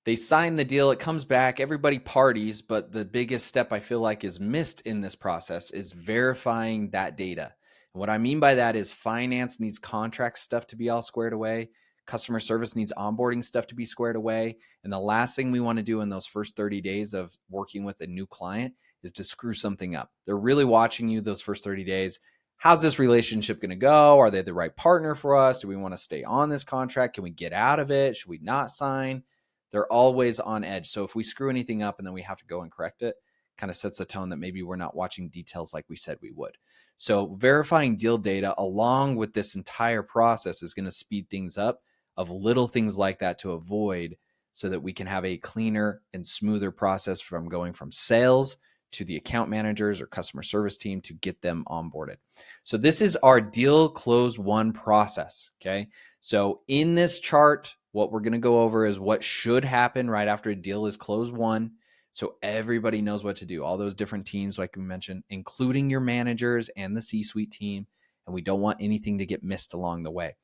They sign the deal, it comes back, everybody parties, but the biggest step I feel like is missed in this process is verifying that data. And what I mean by that is finance needs contract stuff to be all squared away. Customer service needs onboarding stuff to be squared away. And the last thing we want to do in those first 30 days of working with a new client is to screw something up. They're really watching you those first 30 days. How's this relationship going to go? Are they the right partner for us? Do we want to stay on this contract? Can we get out of it? Should we not sign? They're always on edge. So if we screw anything up and then we have to go and correct it, kind of sets the tone that maybe we're not watching details like we said we would. So verifying deal data along with this entire process is going to speed things up of little things like that to avoid, so that we can have a cleaner and smoother process from going from sales to the account managers or customer service team to get them onboarded. So this is our deal close one process. Okay. So in this chart, what we're going to go over is what should happen right after a deal is closed one. So everybody knows what to do. All those different teams, like we mentioned, including your managers and the C-suite team. And we don't want anything to get missed along the way.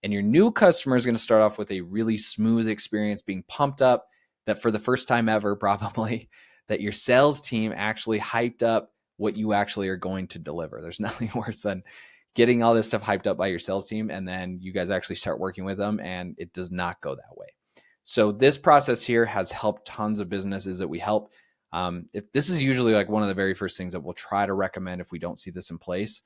And your new customer is going to start off with a really smooth experience, being pumped up that for the first time ever, probably, that your sales team actually hyped up what you actually are going to deliver. There's nothing worse than getting all this stuff hyped up by your sales team, and then you guys actually start working with them and it does not go that way. So this process here has helped tons of businesses that we help. If this is usually like one of the very first things that we'll try to recommend if we don't see this in place,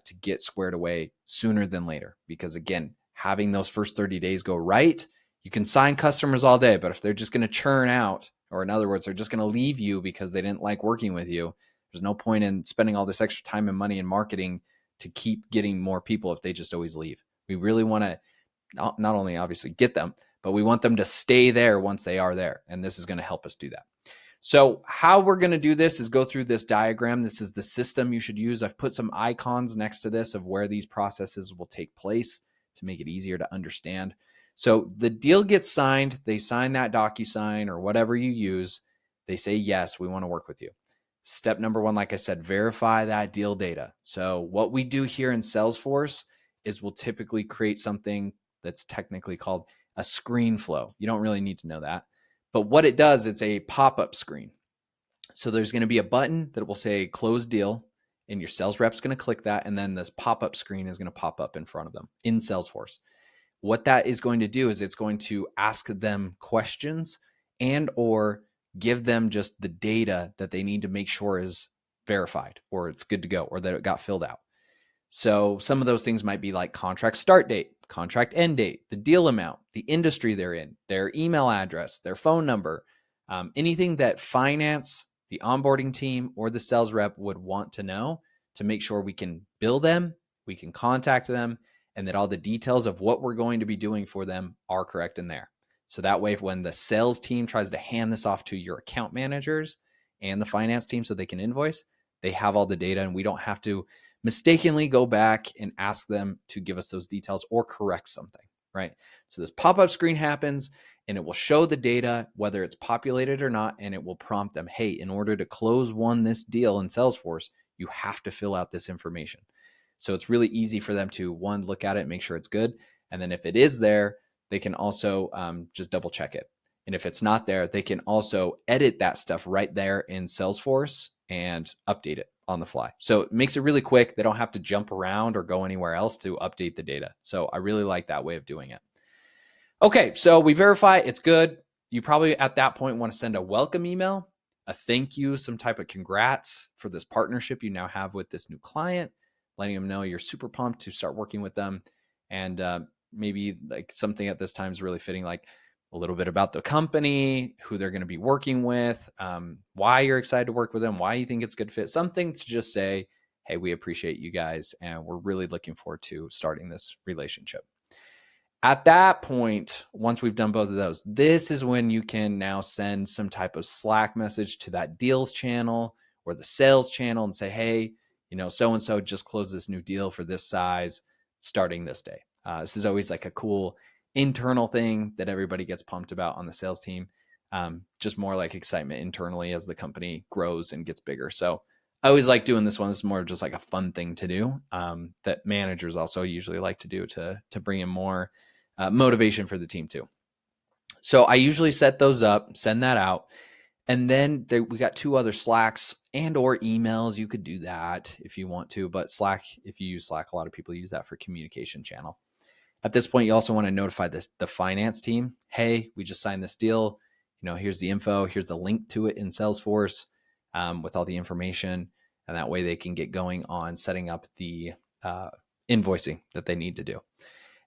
to get squared away sooner than later. Because again, having those first 30 days go right, you can sign customers all day, but if they're just going to churn out, or in other words, they're just going to leave you because they didn't like working with you, there's no point in spending all this extra time and money in marketing to keep getting more people if they just always leave. We really want to not only obviously get them, but we want them to stay there once they are there. And this is going to help us do that. So how we're going to do this is go through this diagram. This is the system you should use. I've put some icons next to this of where these processes will take place to make it easier to understand. So the deal gets signed. They sign that DocuSign or whatever you use. They say, yes, we want to work with you. Step number one, like I said, verify that deal data. So what we do here in Salesforce is we'll typically create something that's technically called a screen flow. You don't really need to know that. But what it does, it's a pop-up screen. So there's going to be a button that will say close deal, and your sales rep's going to click that, and then this pop-up screen is going to pop up in front of them in Salesforce. What that is going to do is it's going to ask them questions and or give them just the data that they need to make sure is verified or it's good to go or that it got filled out. So some of those things might be like contract start date, contract end date, the deal amount, the industry they're in, their email address, their phone number, anything that finance, the onboarding team, or the sales rep would want to know to make sure we can bill them, we can contact them, and that all the details of what we're going to be doing for them are correct in there. So that way, when the sales team tries to hand this off to your account managers and the finance team so they can invoice, they have all the data and we don't have to mistakenly go back and ask them to give us those details or correct something, right? So this pop-up screen happens and it will show the data, whether it's populated or not, and it will prompt them, hey, in order to close this deal in Salesforce, you have to fill out this information. So it's really easy for them to, one, look at it, make sure it's good. And then if it is there, they can also just double check it. And if it's not there, they can also edit that stuff right there in Salesforce and update it on the fly. So it makes it really quick. They don't have to jump around or go anywhere else to update the data. So I really like that way of doing it. Okay, so we verify it's good. You probably at that point want to send a welcome email, a thank you, some type of congrats for this partnership you now have with this new client, letting them know you're super pumped to start working with them. And maybe like something at this time is really fitting, like a little bit about the company, who they're going to be working with, why you're excited to work with them, why you think it's a good fit, something to just say, hey, we appreciate you guys and we're really looking forward to starting this relationship. At that point, once we've done both of those, this is when you can now send some type of Slack message to that deals channel or the sales channel and say, hey, so-and-so just closed this new deal for this size starting this day. This is always like a cool internal thing that everybody gets pumped about on the sales team. Just more like excitement internally as the company grows and gets bigger. So I always like doing this one. It's more just like a fun thing to do that managers also usually like to do to bring in more motivation for the team too. So I usually set those up, send that out. And then we got 2 other Slacks and or emails. You could do that if you want to, but Slack, if you use Slack, a lot of people use that for communication channel. At this point, you also want to notify the finance team. Hey, we just signed this deal. Here's the info. Here's the link to it in Salesforce with all the information. And that way they can get going on setting up the invoicing that they need to do.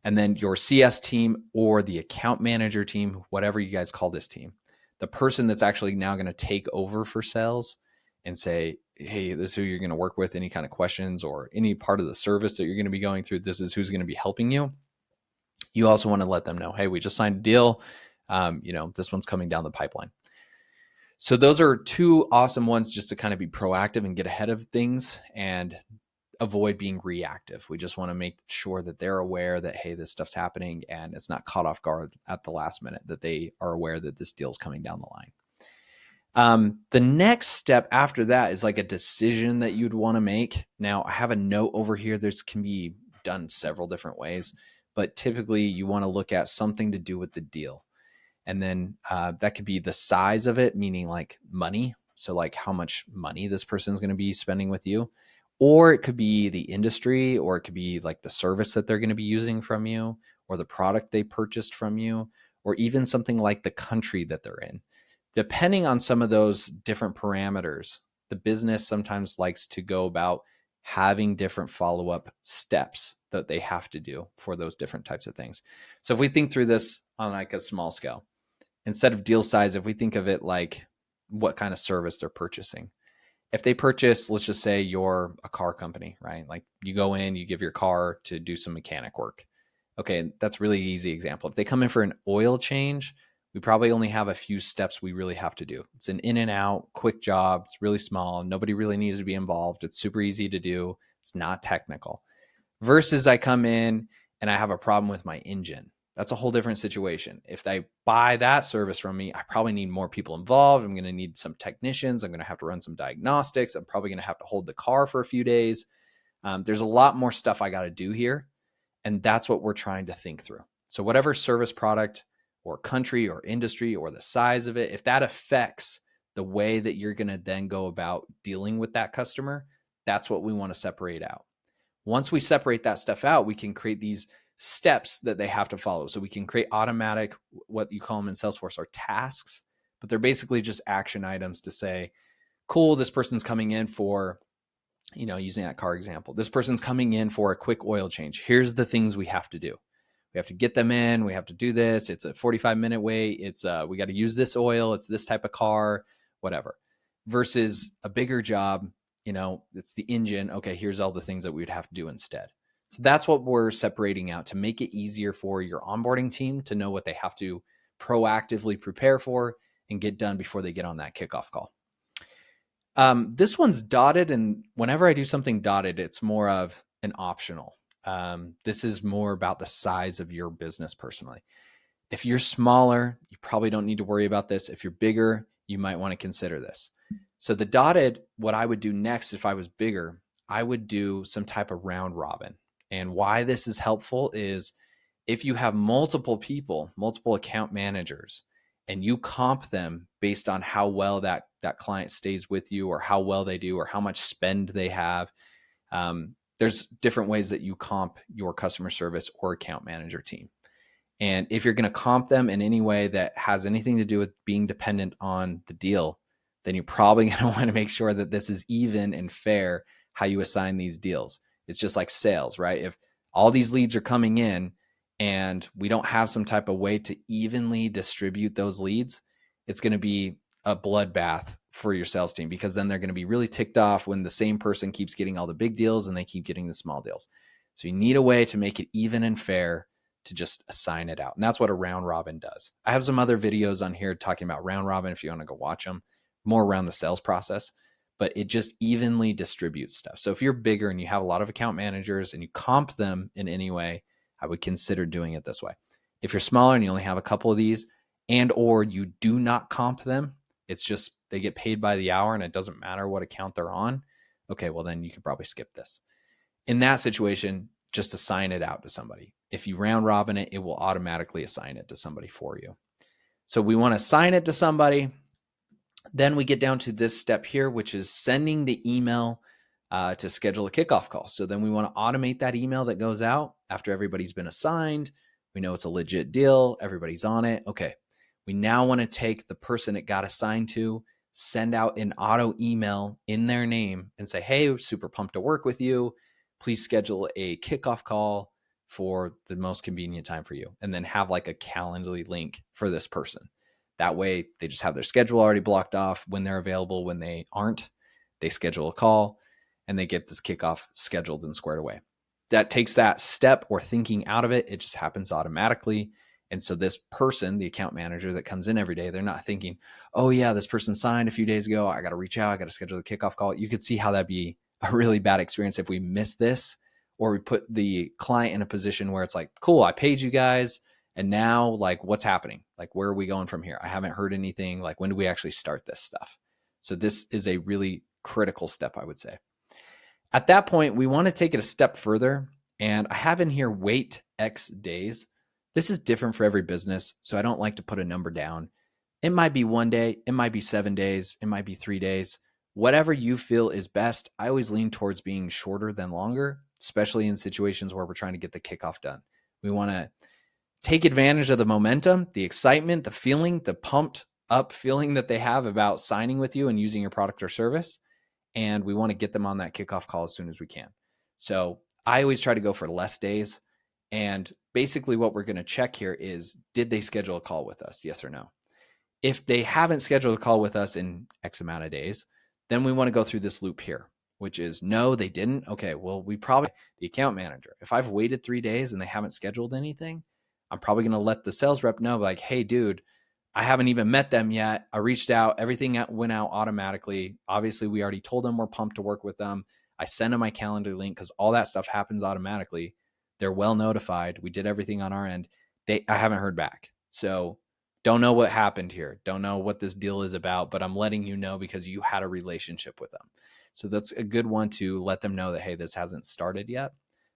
And then your CS team or the account manager team, whatever you guys call this team, the person that's actually now going to take over for sales and say, hey, this is who you're going to work with, any kind of questions or any part of the service that you're going to be going through, this is who's going to be helping you. You also want to let them know, hey, we just signed a deal. This one's coming down the pipeline. So those are 2 awesome ones just to kind of be proactive and get ahead of things and avoid being reactive. We just want to make sure that they're aware that, hey, this stuff's happening and it's not caught off guard at the last minute, that they are aware that this deal's coming down the line. The next step after that is like a decision that you'd want to make. Now, I have a note over here. This can be done several different ways, but typically you want to look at something to do with the deal. And then that could be the size of it, meaning like money. So like how much money this person's going to be spending with you. Or it could be the industry, or it could be like the service that they're going to be using from you, or the product they purchased from you, or even something like the country that they're in. Depending on some of those different parameters, the business sometimes likes to go about having different follow-up steps that they have to do for those different types of things. So if we think through this on like a small scale, instead of deal size, if we think of it like what kind of service they're purchasing. If they purchase, let's just say you're a car company, right? Like you go in, you give your car to do some mechanic work. Okay, that's really easy example. If they come in for an oil change, we probably only have a few steps we really have to do. It's an in and out, quick job. It's really small. Nobody really needs to be involved. It's super easy to do. It's not technical. Versus I come in and I have a problem with my engine. That's a whole different situation. If they buy that service from me, I probably need more people involved. I'm going to need some technicians. I'm going to have to run some diagnostics. I'm probably going to have to hold the car for a few days. There's a lot more stuff I got to do here. And that's what we're trying to think through. So whatever service product or country or industry or the size of it, if that affects the way that you're going to then go about dealing with that customer, that's what we want to separate out. Once we separate that stuff out, we can create these steps that they have to follow. So we can create automatic, what you call them in Salesforce are tasks, but they're basically just action items to say, cool, this person's coming in for, using that car example, this person's coming in for a quick oil change. Here's the things we have to do. We have to get them in. We have to do this. It's a 45-minute wait. It's we got to use this oil. It's this type of car, whatever. Versus a bigger job, it's the engine. Okay, here's all the things that we would have to do instead. So that's what we're separating out to make it easier for your onboarding team to know what they have to proactively prepare for and get done before they get on that kickoff call. This one's dotted, and whenever I do something dotted, it's more of an optional. This is more about the size of your business personally. If you're smaller, you probably don't need to worry about this. If you're bigger, you might want to consider this. So the dotted, what I would do next if I was bigger, I would do some type of round robin. And why this is helpful is if you have multiple people, multiple account managers, and you comp them based on how well that client stays with you or how well they do or how much spend they have, there's different ways that you comp your customer service or account manager team. And if you're going to comp them in any way that has anything to do with being dependent on the deal, then you're probably going to want to make sure that this is even and fair how you assign these deals. It's just like sales, right? If all these leads are coming in and we don't have some type of way to evenly distribute those leads, it's going to be a bloodbath for your sales team, because then they're going to be really ticked off when the same person keeps getting all the big deals and they keep getting the small deals. So you need a way to make it even and fair to just assign it out. And that's what a round robin does. I have some other videos on here talking about round robin if you want to go watch them, more around the sales process, but it just evenly distributes stuff. So if you're bigger and you have a lot of account managers and you comp them in any way, I would consider doing it this way. If you're smaller and you only have a couple of these and or you do not comp them, it's just they get paid by the hour and it doesn't matter what account they're on, okay, well then you could probably skip this. In that situation, just assign it out to somebody. If you round robin it, it will automatically assign it to somebody for you. So we want to assign it to somebody. Then we get down to this step here, which is sending the email to schedule a kickoff call. So then we want to automate that email that goes out after everybody's been assigned. We know it's a legit deal. Everybody's on it. Okay. We now want to take the person it got assigned to, send out an auto email in their name and say, hey, super pumped to work with you. Please schedule a kickoff call for the most convenient time for you. And then have like a Calendly link for this person. That way they just have their schedule already blocked off when they're available. When they aren't, they schedule a call and they get this kickoff scheduled and squared away. That takes that step or thinking out of it. It just happens automatically. And so this person, the account manager that comes in every day, they're not thinking, oh yeah, this person signed a few days ago. I got to reach out. I got to schedule the kickoff call. You could see how that'd be a really bad experience if we miss this, or we put the client in a position where it's like, cool, I paid you guys. And now, like, what's happening? Like, where are we going from here? I haven't heard anything. Like, when do we actually start this stuff? So this is a really critical step, I would say. At that point, we want to take it a step further. And I have in here, wait X days. This is different for every business. So I don't like to put a number down. It might be 1 day. It might be 7 days. It might be 3 days. Whatever you feel is best. I always lean towards being shorter than longer, especially in situations where we're trying to get the kickoff done. We want to take advantage of the momentum, the excitement, the feeling, the pumped up feeling that they have about signing with you and using your product or service. And we want to get them on that kickoff call as soon as we can. So I always try to go for less days. And basically what we're going to check here is, did they schedule a call with us? Yes or no? If they haven't scheduled a call with us in X amount of days, then we want to go through this loop here, which is, no, they didn't. Okay, well, we probably, the account manager, if I've waited 3 days and they haven't scheduled anything, I'm probably going to let the sales rep know, like, hey, dude, I haven't even met them yet. I reached out. Everything went out automatically. Obviously, we already told them we're pumped to work with them. I send them my calendar link because all that stuff happens automatically. They're well notified. We did everything on our end. I haven't heard back. So don't know what happened here. Don't know what this deal is about, but I'm letting you know because you had a relationship with them. So that's a good one to let them know that, hey, this hasn't started yet.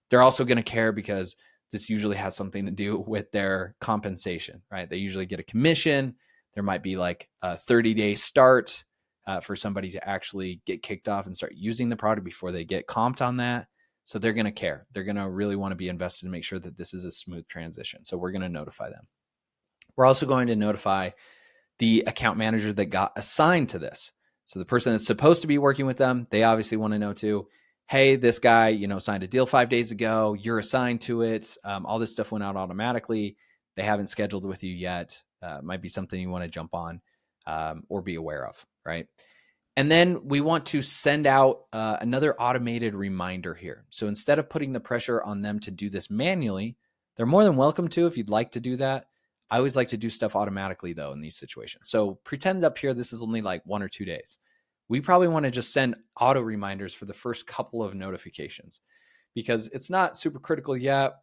They're also going to care because this usually has something to do with their compensation, right? They usually get a commission. There might be like a 30-day start for somebody to actually get kicked off and start using the product before they get comped on that. So they're going to care. They're going to really want to be invested and make sure that this is a smooth transition. So we're going to notify them. We're also going to notify the account manager that got assigned to this. So the person that's supposed to be working with them, they obviously want to know too, hey, this guy, signed a deal 5 days ago. You're assigned to it. All this stuff went out automatically. They haven't scheduled with you yet. Might be something you want to jump on or be aware of, right? And then we want to send out another automated reminder here. So instead of putting the pressure on them to do this manually, they're more than welcome to if you'd like to do that. I always like to do stuff automatically, though, in these situations. So pretend up here, this is only like 1 or 2 days. We probably want to just send auto reminders for the first couple of notifications because it's not super critical yet.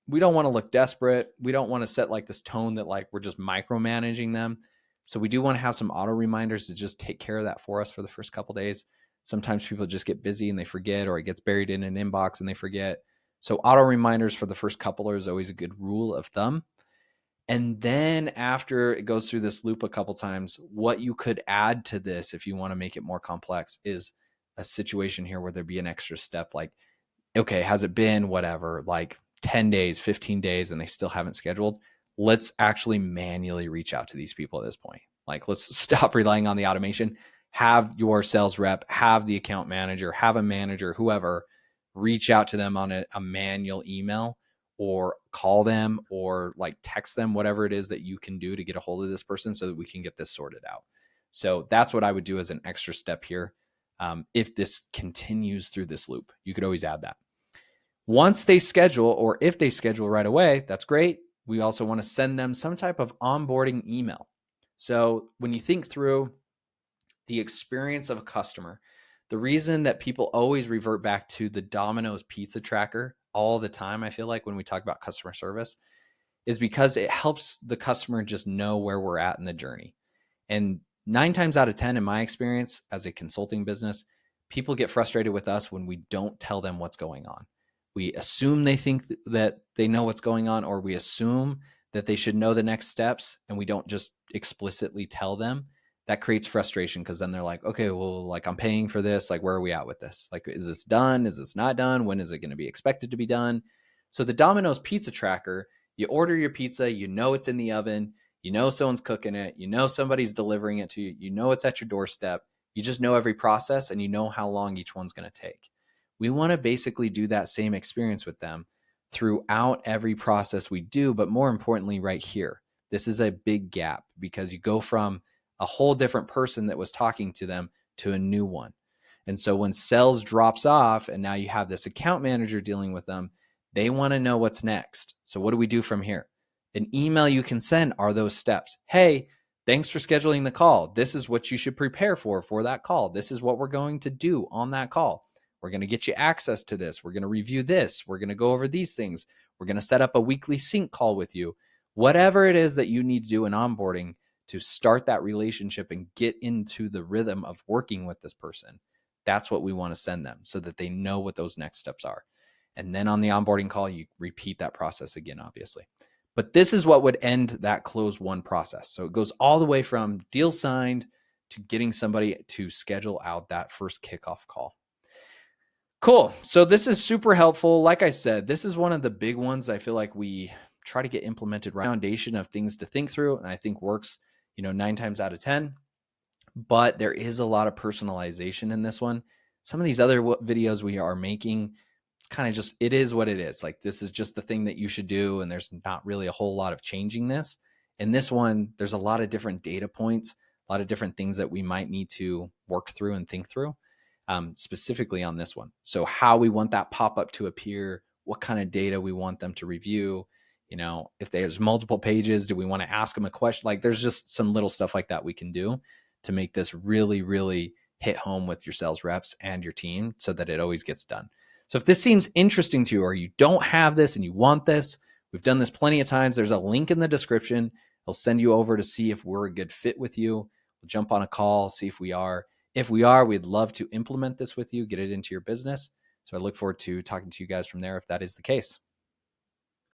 We don't want to look desperate. We don't want to set like this tone that like we're just micromanaging them. So we do want to have some auto reminders to just take care of that for us for the first couple of days. Sometimes people just get busy and they forget, or it gets buried in an inbox and they forget. So auto reminders for the first couple is always a good rule of thumb. And then after it goes through this loop a couple times, what you could add to this if you want to make it more complex is a situation here where there'd be an extra step like, okay, has it been whatever, like 10 days, 15 days, and they still haven't scheduled? Let's actually manually reach out to these people at this point. Like, let's stop relying on the automation. Have your sales rep, have the account manager, have a manager, whoever, reach out to them on a manual email or call them or like text them, whatever it is that you can do to get a hold of this person so that we can get this sorted out. So that's what I would do as an extra step here. If this continues through this loop, you could always add that. Once they schedule, or if they schedule right away, that's great. We also want to send them some type of onboarding email. So when you think through the experience of a customer, the reason that people always revert back to the Domino's pizza tracker all the time, I feel like when we talk about customer service, is because it helps the customer just know where we're at in the journey. And 9 times out of 10, in my experience as a consulting business, people get frustrated with us when we don't tell them what's going on. We assume they think that they know what's going on, or we assume that they should know the next steps and we don't just explicitly tell them, that creates frustration because then they're like, okay, well, like I'm paying for this. Like, where are we at with this? Like, is this done? Is this not done? When is it going to be expected to be done? So the Domino's pizza tracker, you order your pizza, you know it's in the oven, you know someone's cooking it, you know somebody's delivering it to you, you know it's at your doorstep. You just know every process and you know how long each one's going to take. We want to basically do that same experience with them throughout every process we do, but more importantly, right here. This is a big gap because you go from a whole different person that was talking to them to a new one. And so when sales drops off and now you have this account manager dealing with them, they want to know what's next. So what do we do from here? An email you can send are those steps. Hey, thanks for scheduling the call. This is what you should prepare for that call. This is what we're going to do on that call. We're going to get you access to this. We're going to review this. We're going to go over these things. We're going to set up a weekly sync call with you. Whatever it is that you need to do in onboarding to start that relationship and get into the rhythm of working with this person, that's what we want to send them so that they know what those next steps are. And then on the onboarding call, you repeat that process again, obviously. But this is what would end that close one process. So it goes all the way from deal signed to getting somebody to schedule out that first kickoff call. Cool. So this is super helpful. Like I said, this is one of the big ones I feel like we try to get implemented right. Foundation of things to think through, and I think works, 9 times out of 10. But there is a lot of personalization in this one. Some of these other videos we are making, it's kind of just, it is what it is. Like, this is just the thing that you should do, and there's not really a whole lot of changing this. In this one, there's a lot of different data points, a lot of different things that we might need to work through and think through. Specifically on this one. So how we want that pop-up to appear, what kind of data we want them to review, if there's multiple pages, do we want to ask them a question? Like, there's just some little stuff like that we can do to make this really, really hit home with your sales reps and your team so that it always gets done. So if this seems interesting to you, or you don't have this and you want this, we've done this plenty of times. There's a link in the description. I'll send you over to see if we're a good fit with you. We'll jump on a call, see if we are. If we are, we'd love to implement this with you, get it into your business. So I look forward to talking to you guys from there if that is the case.